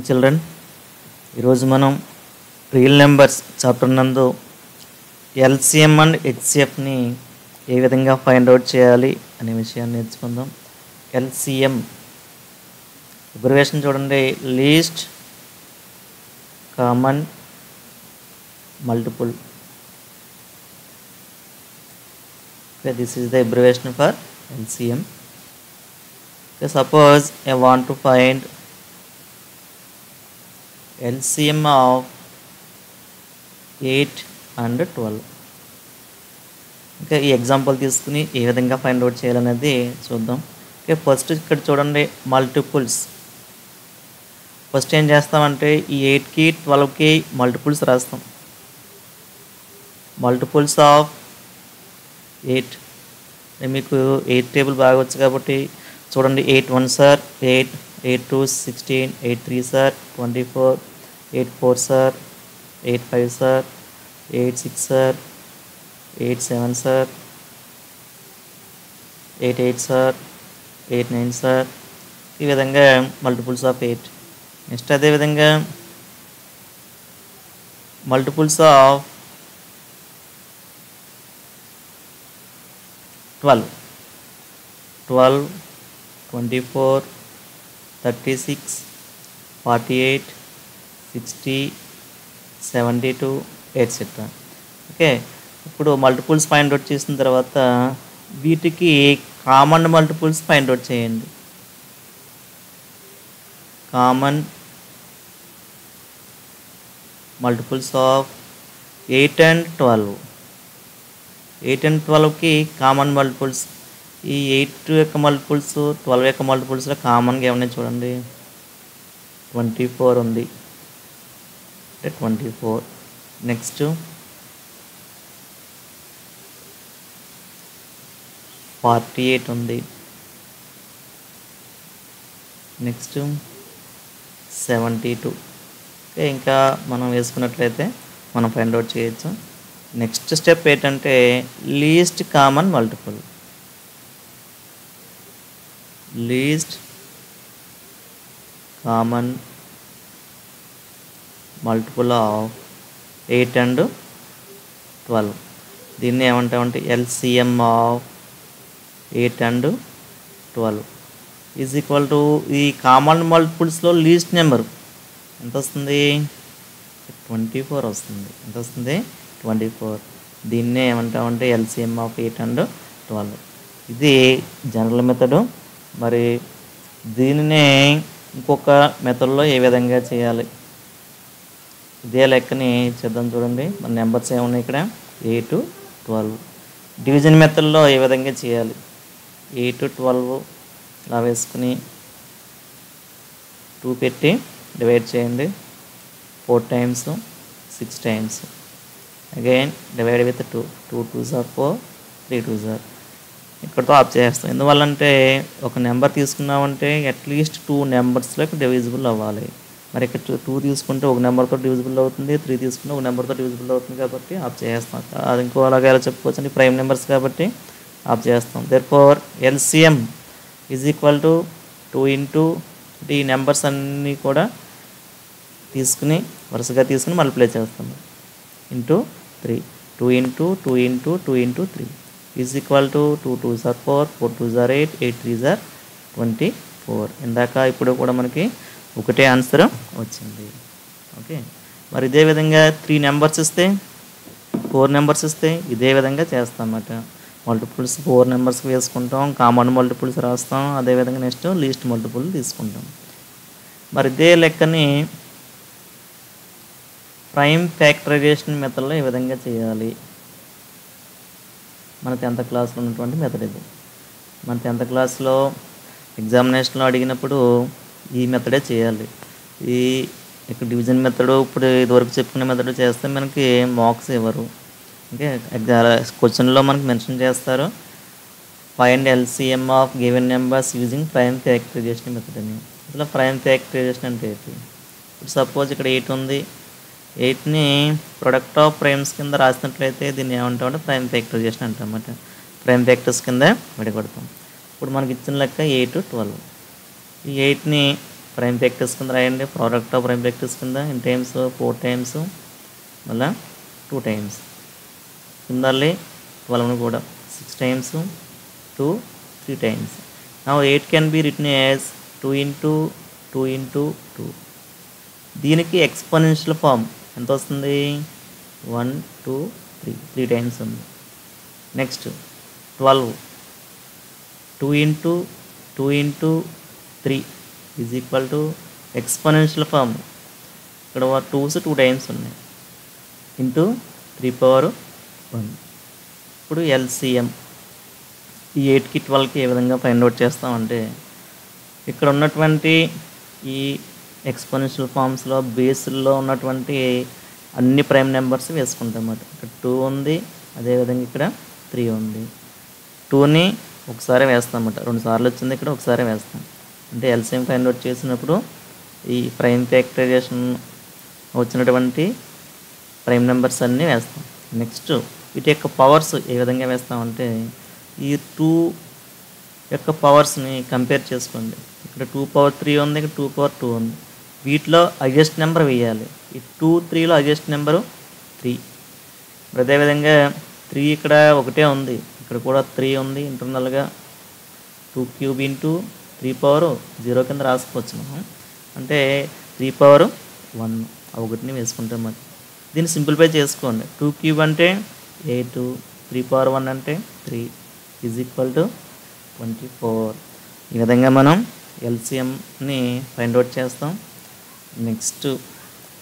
Children, ఈరోజు మనం real numbers chapter నందు ఎల్సిఎం అండ్ హెచ్సిఎఫ్ని ఏ విధంగా ఫైండ్ అవుట్ చేయాలి అనే విషయాన్ని నేర్చుకుందాం. ఎల్సిఎం అబ్రివేషన్ చూడండి, least common multiple. This is the abbreviation for LCM. Suppose I want to find LCM of 8 and 12. ఈ ఎగ్జాంపుల్ తీసుకుని ఏ విధంగా ఫైండ్ అవుట్ చేయాలనేది చూద్దాం. ఫస్ట్ ఇక్కడ చూడండి, మల్టిపుల్స్. ఫస్ట్ ఏం చేస్తామంటే ఈ 8కి 12కి మల్టిపుల్స్ రాస్తాం. Multiples of 8. మీకు 8 టేబుల్ బాగా వచ్చు కాబట్టి చూడండి, 8 1 sir 8, 8 2 16, 8 3 sir 24, 8 4 sir 8 5 sir 8 6 sir 8 7 sir 8 8 sir 8 9 sir. ఈ విధంగా మల్టిపుల్స్ ఆఫ్ 8. నెక్స్ట్ అదేవిధంగా మల్టిపుల్స్ ఆఫ్ 12, 24, 36, 48, 60, 72, ఎట్సెట్రా. ఓకే, ఇప్పుడు మల్టిపుల్స్ ఫైండ్ అవుట్ చేసిన తర్వాత వీటికి కామన్ మల్టిపుల్స్ ఫైండ్ అవుట్ చేయండి. Common multiples of 8 and 12. 8 and 12కి కామన్ మల్టిపుల్స్. ఈ 8 యొక్క మల్టిపుల్స్ 12 యొక్క మల్టిపుల్స్లో కామన్గా ఏమన్నా చూడండి, 24 ఉంది, అంటే 24. నెక్స్ట్ 48 ఉంది. నెక్స్ట్ 72. ఓకే, ఇంకా మనం వేసుకున్నట్లయితే మనం ఫైండ్ అవుట్ చేయొచ్చు. నెక్స్ట్ స్టెప్ ఏంటంటే least common multiple. Least common multiple of 8 and 12. దీన్ని ఏమంటామంటే LCM of 8 and 12 is equal to ఈ కామన్ మల్టిపుల్స్లో లీస్ట్ నెంబర్ ఎంత వస్తుంది, 24 వస్తుంది. ఎంత వస్తుంది, 24. దీన్నే ఏమంటామంటే ఎల్సిఎం ఆఫ్ 8 and 12. ఇది జనరల్ మెథడు. మరి దీనినే ఇంకొక మెథడ్లో ఏ విధంగా చేయాలి, ఇదే లెక్కని చేద్దాం. చూడండి, మన నెంబర్స్ ఏమున్నాయి ఇక్కడ, 8 12. డివిజన్ మెథడ్లో ఏ విధంగా చేయాలి, 8 12 ఇలా వేసుకుని 2 పెట్టి డివైడ్ చేయండి. 4 times 6 times. Again divide with 2. 2 2s are 4, 3 2s are. ఇక్కడతో ఆఫ్ చేస్తాం. ఎందువల్లంటే ఒక నెంబర్ తీసుకున్నామంటే అట్లీస్ట్ 2 నెంబర్స్లోకి డివిజిబుల్ అవ్వాలి. మరి ఇక్కడ 2 తీసుకుంటే ఒక నెంబర్తో డివిజిబుల్ అవుతుంది, 3 తీసుకుంటే ఒక నెంబర్తో డివిజిబుల్ అవుతుంది కాబట్టి ఆఫ్ చేస్తాం. అది ఇంకో అలాగే ఎలా చెప్పుకోవచ్చు అండి, ప్రైమ్ నెంబర్స్ కాబట్టి ఆఫ్ చేస్తాం. Therefore LCM is equal to 2 into ఈ నెంబర్స్ అన్నీ కూడా తీసుకుని వరుసగా తీసుకుని మల్టిప్లై చేస్తాము into 3. 2 into 2 into 2 into 3 is equal to 2 2s are 4, 4 2s are 8, 8 3s are 24. ఇందాక ఇప్పుడు కూడా మనకి ఒకటే ఆన్సర్ వచ్చింది. ఓకే, మరి ఇదే విధంగా 3 నెంబర్స్ ఇస్తే 4 నెంబర్స్ ఇస్తే ఇదే విధంగా చేస్తాం అన్నమాట. మల్టిపుల్స్ 4 నెంబర్స్కి వేసుకుంటాం, కామన్ మల్టిపుల్స్ రాస్తాం, అదేవిధంగా నెక్స్ట్ లీస్ట్ మల్టిపుల్ తీసుకుంటాం. మరి ఇదే లెక్కని ప్రైమ్ ఫ్యాక్టరైజేషన్ మెథడ్లో ఏ విధంగా చేయాలి, మన 10th క్లాస్లో ఉన్నటువంటి మెథడ్ ఇది. మన 10th క్లాస్లో ఎగ్జామినేషన్లో అడిగినప్పుడు ఈ మెథడే చేయాలి. ఈ ఇక్కడ డివిజన్ మెథడు ఇప్పుడు ఇదివరకు చెప్పుకునే మెథడ్ చేస్తే మనకి మార్క్స్ ఇవ్వరు. ఓకే, క్వశ్చన్లో మనకి మెన్షన్ చేస్తారు, find LCM of given numbers using prime factorization method అని. అసలు ప్రైమ్ ఫ్యాక్టరైజేషన్ అంటే ఏంటి? ఇప్పుడు సపోజ్ ఇక్కడ 8 ఉంది, 8ని ప్రొడక్ట్ ఆఫ్ ప్రైమ్స్ కింద రాసినట్లయితే దీన్ని ఏమంటామంటే ప్రైమ్ ఫ్యాక్టరైజేషన్ అంటామన్నమాట. ప్రైమ్ ఫ్యాక్టర్స్ కింద విడగొడతాం. ఇప్పుడు మనకి ఇచ్చిన లెక్క 8 12. ఈ 8ని ప్రైమ్ ఫ్యాక్టర్స్ కింద రాయండి. ప్రోడక్ట్ ఆఫ్ ప్రైమ్ ఫ్యాక్టర్స్ కింద ఇన్ టైమ్స్ 4 టైమ్స్ మళ్ళీ 2 టైమ్స్ సిమిలర్లీ 12 కూడా 6 times 2 3 times. Now 8 can be written as 2 into 2 into 2. దీనికి ఎక్స్పోనెన్షియల్ ఫామ్ ఎంత వస్తుంది? 1 2 3 టైమ్స్ ఉంది. Next 12 2 into 2 into 3 is equal to exponential form. ఇక్కడ 2s 2 టైమ్స్ ఉన్నాయి into 3 power 1. ఇప్పుడు ఎల్సిఎం ఈ 8కి 12కి ఏ విధంగా ఫైండ్ అవుట్ చేస్తామంటే ఇక్కడ ఉన్నటువంటి ఈ ఎక్స్పోనెన్షియల్ ఫామ్స్లో బేస్లో ఉన్నటువంటి అన్ని ప్రైమ్ నెంబర్స్ వేసుకుంటాం అన్నమాట. ఇక్కడ 2 ఉంది, అదేవిధంగా ఇక్కడ 3 ఉంది. 2ని ఒకసారి వేస్తాం అన్నమాట, 2 సార్లు వచ్చింది, ఇక్కడ ఒకసారి వేస్తాం. అంటే ఎల్సిఎం ఫైండ్ అవుట్ చేసినప్పుడు ఈ ప్రైమ్ ఫ్యాక్టరైజేషన్ వచ్చినటువంటి ప్రైమ్ నెంబర్స్ అన్నీ వేస్తాం. నెక్స్ట్ వీటి యొక్క పవర్స్ ఏ విధంగా వేస్తామంటే ఈ 2 యొక్క పవర్స్ని కంపేర్ చేసుకోండి. ఇక్కడ 2 పవర్ 3 ఉంది, ఇక్కడ 2 పవర్ 2 ఉంది. వీటిలో హైయెస్ట్ నెంబర్ వేయాలి. ఈ 2 3లో హైయెస్ట్ నెంబరు 3. అదేవిధంగా 3 ఇక్కడ ఒకటే ఉంది, ఇక్కడ కూడా 3 ఉంది. ఇంటర్నల్గా 2 క్యూబ్ ఇంటూ 3 పవర్ 0 కింద రాసుకోవచ్చు మనం. అంటే 3 పవర్ 1 ఒకటిని వేసుకుంటాం. మరి దీన్ని సింప్లిఫై చేసుకోండి. 2 క్యూబ్ అంటే 8, 3 పవర్ 1 అంటే 3 ఈజ్ ఈక్వల్ టు 24. ఈ విధంగా మనం ఎల్సిఎంని ఫైండ్ అవుట్ చేస్తాం. నెక్స్ట్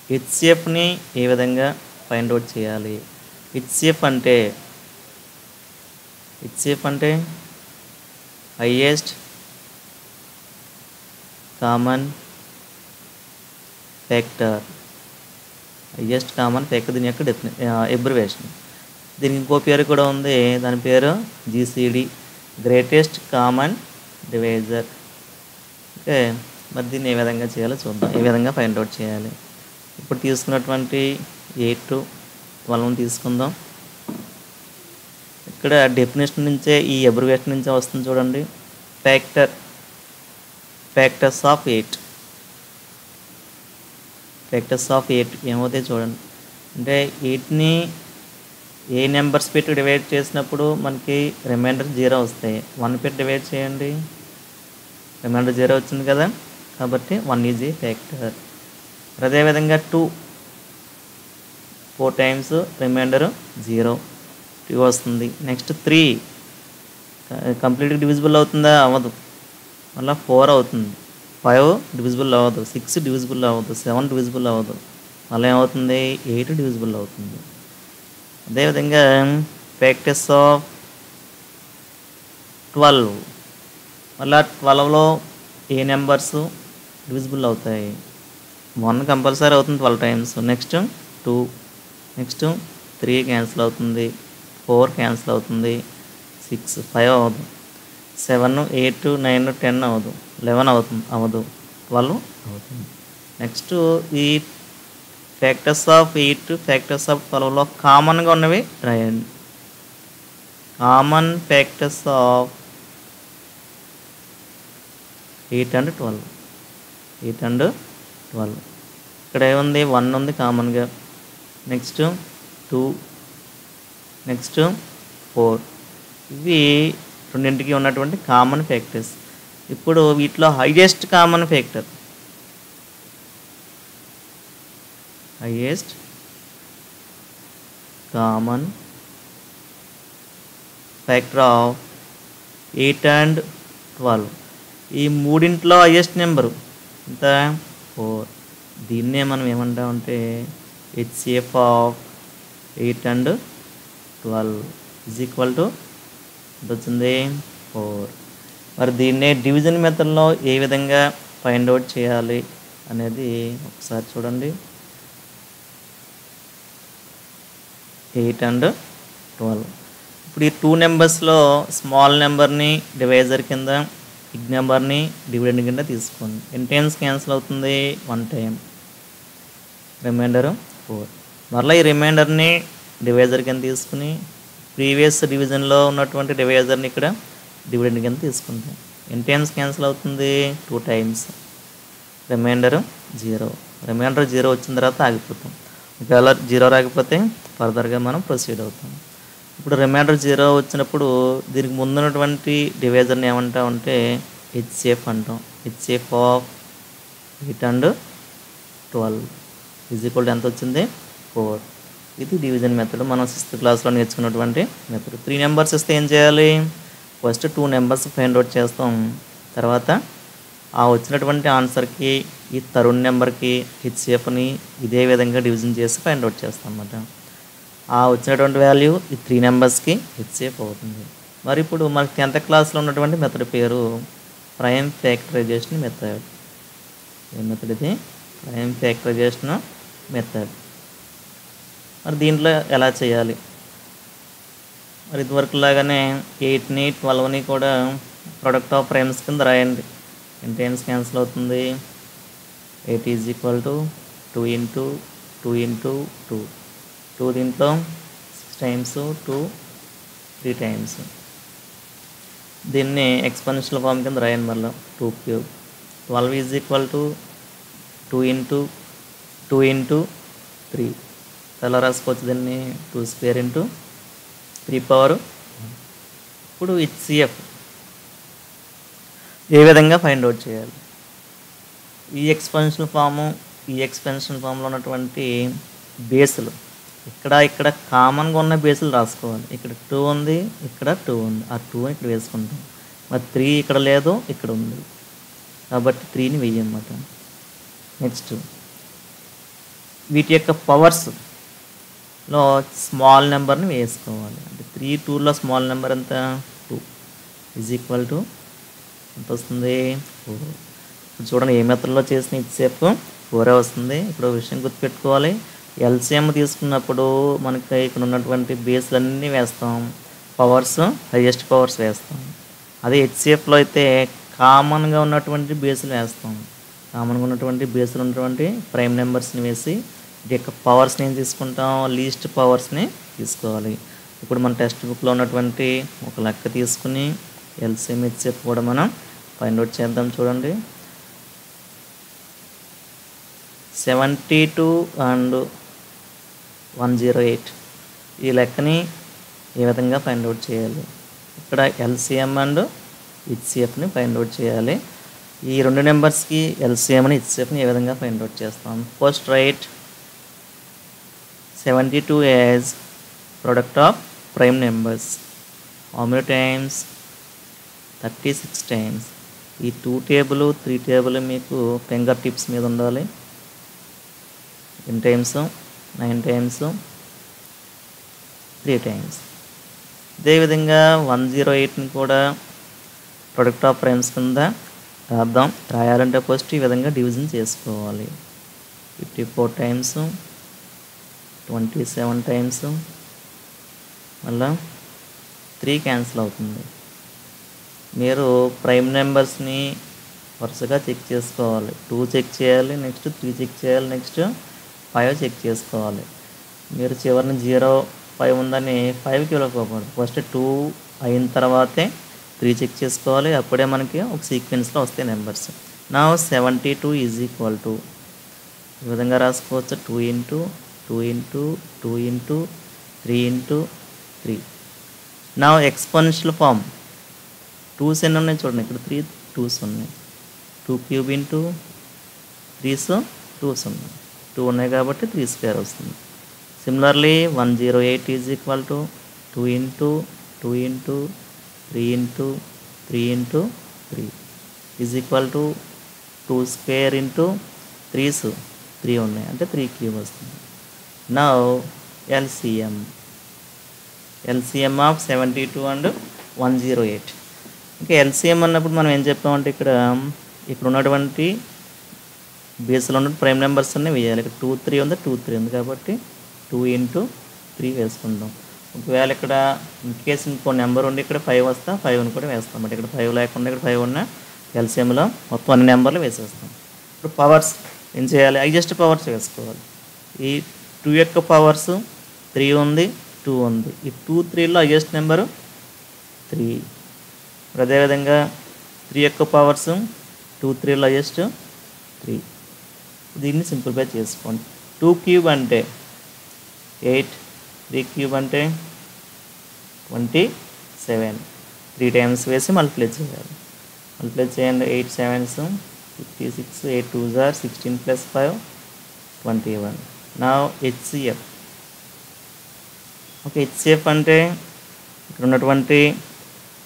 హెచ్సిఎఫ్ని ఏ విధంగా ఫైండ్ అవుట్ చేయాలి? హెచ్సిఎఫ్ అంటే highest common factor. Highest common factor దీని యొక్క ఎబ్రివేషన్. దీనికి ఇంకో పేరు కూడా ఉంది, దాని పేరు GCD, greatest common divisor. Okay, మరి దీన్ని ఏ విధంగా చేయాలో చూద్దాం, ఏ విధంగా ఫైండ్ అవుట్ చేయాలి. ఇప్పుడు తీసుకున్నటువంటి 8 12 తీసుకుందాం. ఇక్కడ డెఫినేషన్ నుంచే ఈ అబ్రివేషన్ నుంచే వస్తుంది చూడండి. ఫ్యాక్టర్స్ ఆఫ్ 8 ఏమవుతాయి చూడండి. అంటే 8ని ఏ నెంబర్స్ పెట్టి డివైడ్ చేసినప్పుడు మనకి రిమైండర్ 0 వస్తాయి. 1 పెట్టి డివైడ్ చేయండి, రిమైండర్ 0 వచ్చింది కదా, కాబట్టి 1 ఈజ్ ఏ ఫ్యాక్టర్. అదేవిధంగా 2 4 టైమ్స్ రిమైండర్ 0 2 వస్తుంది. నెక్స్ట్ 3 కంప్లీట్గా డివిజిబుల్ అవుతుందా? అవ్వదు, మళ్ళీ 4 అవుతుంది. 5 డివిజిబుల్ అవ్వదు, 6 డివిజిబుల్ అవ్వదు, 7 డివిజిబుల్ అవ్వదు, మళ్ళీ ఏమవుతుంది? 8 డివిజిబుల్ అవుతుంది. అదేవిధంగా ఫ్యాక్టర్స్ ఆఫ్ 12, మళ్ళీ 12లో ఏ నెంబర్స్ డివిజిబుల్ అవుతాయి? 1 కంపల్సరీ అవుతుంది 12 టైమ్స్. నెక్స్ట్ 2, నెక్స్ట్ 3 క్యాన్సిల్ అవుతుంది, 4 క్యాన్సిల్ అవుతుంది, 6 5 అవ్వదు, 7 8 9 10 అవ్వదు, 11 అవ్వదు, 12 అవుతుంది. నెక్స్ట్ ఈ ఫ్యాక్టర్స్ ఆఫ్ 8 ఫ్యాక్టర్స్ ఆఫ్ 12లో కామన్గా ఉన్నవి రాయండి. Common factors of 8 and 12. ఇక్కడ ఏముంది? 1 ఉంది కామన్గా, నెక్స్ట్ 2, నెక్స్ట్ 4. ఇవి రెండింటికి ఉన్నటువంటి కామన్ ఫ్యాక్టర్స్. ఇప్పుడు వీటిలో highest common factor of 8 and 12, ఈ మూడింట్లో హైయెస్ట్ నెంబరు ఎంత? 4. దీన్నే మనం ఏమంటామంటే HCF of 8 and 12 is equal to ఎంత వచ్చింది? 4. మరి దీన్నే డివిజన్ మెథడ్లో ఏ విధంగా ఫైండ్ అవుట్ చేయాలి అనేది ఒకసారి చూడండి. 8 and 12. ఇప్పుడు ఈ 2 నెంబర్స్లో స్మాల్ నెంబర్ని డివైజర్ కింద, బిగ్ నెంబర్ని డివిడెండ్ కింద తీసుకోండి. ఎన్ని టైమ్స్ క్యాన్సిల్ అవుతుంది? 1 టైం, రిమైండర్ 4. మరలా ఈ రిమైండర్ని డివైజర్ కింద తీసుకుని ప్రీవియస్ డివిజన్లో ఉన్నటువంటి డివైజర్ని ఇక్కడ డివిడెండ్ కింద తీసుకుంటాం. ఎన్ని టైమ్స్ క్యాన్సిల్ అవుతుంది? 2 టైమ్స్. రిమైండర్ 0. రిమైండర్ 0 వచ్చిన తర్వాత ఆగిపోతాం. ఒకవేళ 0 రాకపోతే ఫర్దర్గా మనం ప్రొసీడ్ అవుతాం. ఇప్పుడు రిమైండర్ 0 వచ్చినప్పుడు దీనికి ముందున్నటువంటి డివైజర్ని ఏమంటామంటే హెచ్సిఎఫ్ అంటాం. హెచ్సిఎఫ్ ఆఫ్ 8 and 12 ఈజ్ ఎంత వచ్చింది 4. ఇది డివిజన్ మెథడ్. మనం 6th క్లాస్లో నేర్చుకున్నటువంటి మెథడ్. 3 నెంబర్స్ ఇస్తే ఏం చేయాలి? ఫస్ట్ 2 నెంబర్స్ ఫైండ్ అవుట్ చేస్తాం. తర్వాత ఆ వచ్చినటువంటి ఆన్సర్కి ఈ తరుణ్ నెంబర్కి హెచ్సిఎఫ్ని ఇదే విధంగా డివిజన్ చేసి ఫైండ్ అవుట్ చేస్తాం అన్నమాట. ఆ వచ్చినటువంటి వాల్యూ ఈ 3 నెంబర్స్కి హెచ్సిఎఫ్ అవుతుంది. మరి ఇప్పుడు మనకి 10th క్లాస్లో ఉన్నటువంటి మెథడ్ పేరు ప్రైమ్ ఫ్యాక్టరైజేషన్ మెథడ్. ఏ మెథడ్ ఇది? Prime factorization method. మరి దీంట్లో ఎలా చేయాలి? మరి ఇదివరకు లాగానే 8ని 12ని కూడా ప్రొడక్ట్ ఆఫ్ ప్రైమ్స్ కింద రాయండి. టైమ్స్ క్యాన్సిల్ అవుతుంది. 8 is equal to 2 into 2 into 2. 2 దీంట్లో 6 టైమ్స్, 2 3 టైమ్స్. దీన్ని ఎక్స్పోనెన్షియల్ ఫామ్ కింద రాయండి. మళ్ళీ 2 cube. 12 is equal to 2 into 2 into 3. ఎలా రాసుకోవచ్చు దీన్ని? 2 స్క్వేర్ ఇంటూ 3 పవర్. ఇప్పుడు హెచ్సిఎఫ్ ఏ విధంగా ఫైండ్ అవుట్ చేయాలి? ఈ ఎక్స్పెన్షన్ ఫామ్లో ఉన్నటువంటి బేసులు ఇక్కడ కామన్గా ఉన్న బేసులు రాసుకోవాలి. ఇక్కడ 2 ఉంది, ఇక్కడ 2 ఉంది. ఆ 2 ఇక్కడ వేసుకుంటాం. మరి 3 ఇక్కడ లేదు, ఇక్కడ ఉంది కాబట్టి 3ని వేయన్నమాట. నెక్స్ట్ వీటి యొక్క పవర్స్లో స్మాల్ నెంబర్ని వేసుకోవాలి. అంటే 3 2లో స్మాల్ నెంబర్ ఎంత? 2 ఈజ్ ఈక్వల్ టు ఎంత వస్తుంది? 4. ఇప్పుడు చూడండి ఏ మెథడ్లో చేసిన హెచ్సిఎఫ్ 4 వస్తుంది. ఇప్పుడు విషయం గుర్తుపెట్టుకోవాలి. ఎల్సిఎం తీసుకున్నప్పుడు మనకి ఇక్కడ ఉన్నటువంటి బేస్లన్నీ వేస్తాం, పవర్స్ హైయెస్ట్ పవర్స్ వేస్తాం. అదే హెచ్సిఎఫ్లో అయితే కామన్గా ఉన్నటువంటి బేసులు వేస్తాం. కామన్గా ఉన్నటువంటి బేసులు ఉన్నటువంటి ప్రైమ్ నెంబర్స్ని వేసి వీటి యొక్క పవర్స్ని ఏం తీసుకుంటాం? లీస్ట్ పవర్స్ని తీసుకోవాలి. ఇప్పుడు మన టెక్స్ట్ బుక్లో ఉన్నటువంటి ఒక లెక్క తీసుకుని ఎల్సిఎం హెచ్సిఎఫ్ కూడా మనం ఫైండ్ అవుట్ చేద్దాం. చూడండి, 72 and 108 ఈ లెక్కని ఏ విధంగా ఫైండ్ అవుట్ చేయాలి? ఇక్కడ ఎల్సిఎం అండ్ హెచ్సిఎఫ్ని ఫైండ్ అవుట్ చేయాలి. ఈ 2 నెంబర్స్కి ఎల్సిఎంని హెచ్సిఎఫ్ని ఏ విధంగా ఫైండ్ అవుట్ చేస్తాం? First right 72 as product of prime numbers. How many times? 36 times. ఈ 2 టేబుల్ 3 టేబుల్ మీకు ఫింగర్ టిప్స్ మీద ఉండాలి. 10 టైమ్స్, 9 టైమ్స్, 3 టైమ్స్. అదేవిధంగా 108ని కూడా ప్రొడక్ట్ ఆఫ్ ప్రైమ్స్ కింద రాద్దాం. రాయాలంటే ఫస్ట్ ఈ విధంగా డివిజన్ చేసుకోవాలి. 54 టైమ్స్, 27 టైమ్స్, మళ్ళా 3 క్యాన్సిల్ అవుతుంది. మీరు ప్రైమ్ నెంబర్స్ని వరుసగా చెక్ చేసుకోవాలి. 2 చెక్ చేయాలి, నెక్స్ట్ 3 చెక్ చేయాలి, నెక్స్ట్ 5 చెక్ చేసుకోవాలి. మీరు చివరిని 0 5 ఉందని 5కి వెళ్ళకపోకూడదు. ఫస్ట్ 2 అయిన తర్వాతే 3 చెక్ చేసుకోవాలి. అప్పుడే మనకి ఒక సీక్వెన్స్లో వస్తాయి నెంబర్స్. నా 72 ఈజ్ ఈక్వల్ టు ఈ విధంగా రాసుకోవచ్చు. 2 ఇంటూ 2 ఇంటూ 2 ఇంటూ 3 ఇంటూ 3. నా ఎక్స్పోనెన్షియల్ ఫామ్ 2s ఎన్ని ఉన్నాయి చూడండి. ఇక్కడ 3 2s ఉన్నాయి. 2 క్యూబ్ ఇంటూ 3s 2s ఉన్నాయి. 2 ఉన్నాయి కాబట్టి 3 స్క్వేర్ వస్తుంది. Similarly 108 is equal to 2 into 2 into 3 into 3 into 3 is equal to 2 square into 3s 3 ఉన్నాయి అంటే 3 క్యూబ్ వస్తుంది. Now LCM of 72 and 108. ఇంకా ఎల్సిఎం అన్నప్పుడు మనం ఏం చెప్పామంటే ఇక్కడ ఉన్నటువంటి బేస్లో ఉన్న ప్రైమ్ నెంబర్స్ అన్నీ వేయాలి. ఇక్కడ 2 3 ఉంది, 2 3 ఉంది కాబట్టి 2 ఇంటూ 3 వేసుకుంటాం. ఒకవేళ ఇక్కడ ఇన్కేస్ ఇంకో నెంబర్ ఉండి ఇక్కడ 5 వస్తా 5ని కూడా వేస్తాం. బట్ ఇక్కడ 5 లేకుండా ఇక్కడ 5 ఉన్న ఎల్సిఎంలో మొత్తం అన్ని నెంబర్లు వేసేస్తాం. ఇప్పుడు పవర్స్ ఏం చేయాలి? హైయెస్ట్ పవర్స్ వేసుకోవాలి. ఈ 2 యొక్క పవర్స్ 3 ఉంది, 2 ఉంది. ఈ 2 3లో హైయెస్ట్ నెంబరు 3. అదేవిధంగా 3 యొక్క పవర్స్ 2 3లో హైయెస్ట్ 3. దీన్ని సింప్లిఫై చేసుకోండి. 2 క్యూబ్ అంటే 8, 3 క్యూబ్ అంటే 27. 3 టైమ్స్ వేసి మల్టిప్లై చేయాలి. మల్టిప్లై చేయండి. 8 7s 56, 8 2s are 16 plus 5 21. Now HCF. Okay, HCF అంటే ఇక్కడ ఉన్నటువంటి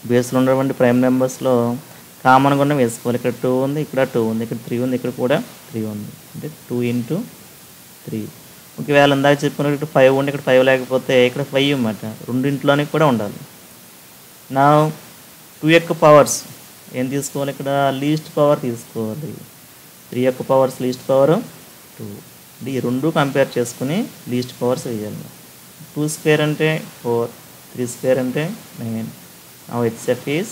బేస్లో ఉన్నటువంటి ప్రైమ్ నెంబర్స్లో కామన్గా ఉన్న వేసుకోవాలి. ఇక్కడ 2 ఉంది, ఇక్కడ 2 ఉంది, ఇక్కడ 3 ఉంది, ఇక్కడ కూడా 3 ఉంది. అంటే 2 into 3. ఒకవేళ ఇందాక చెప్పుకున్న ఇక్కడ 5 ఉండి ఇక్కడ 5 లేకపోతే ఇక్కడ 5 అన్నమాట. రెండింటిలోనే కూడా ఉండాలి. నా 2 యొక్క పవర్స్ ఏం తీసుకోవాలి? ఇక్కడ లీస్ట్ పవర్ తీసుకోవాలి. 3 యొక్క పవర్స్ లీస్ట్ పవర్ 2. అంటే ఈ రెండు కంపేర్ చేసుకుని లీస్ట్ పవర్స్ వేయాలి. 2 స్క్వేర్ అంటే 4, 3 స్క్వేర్ అంటే 9. Now HCF is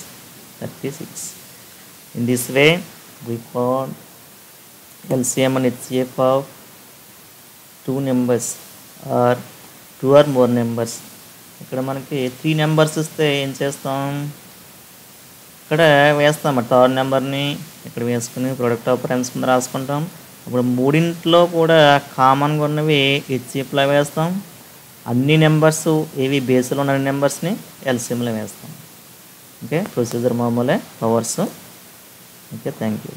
36. In this way we found LCM and HCF of 2 numbers or 2 or more numbers. ఇక్కడ మనకి 3 నెంబర్స్ ఇస్తే ఏం చేస్తాం? ఇక్కడ వేస్తాం థర్డ్ నెంబర్ని ఇక్కడ వేసుకుని ప్రొడక్ట్ ఆఫ్ ప్రైమ్స్ కింద రాసుకుంటాం. ఇప్పుడు మూడింట్లో కూడా కామన్గా ఉన్నవి హెచ్సిఎఫ్లో వేస్తాం. అన్ని నెంబర్స్ ఏవి బేస్లో ఉన్న నెంబర్స్ని ఎల్సిఎంలో వేస్తాం. ఓకే, ప్రొసీజర్ మామూలే పవర్స్. Okay, thank you.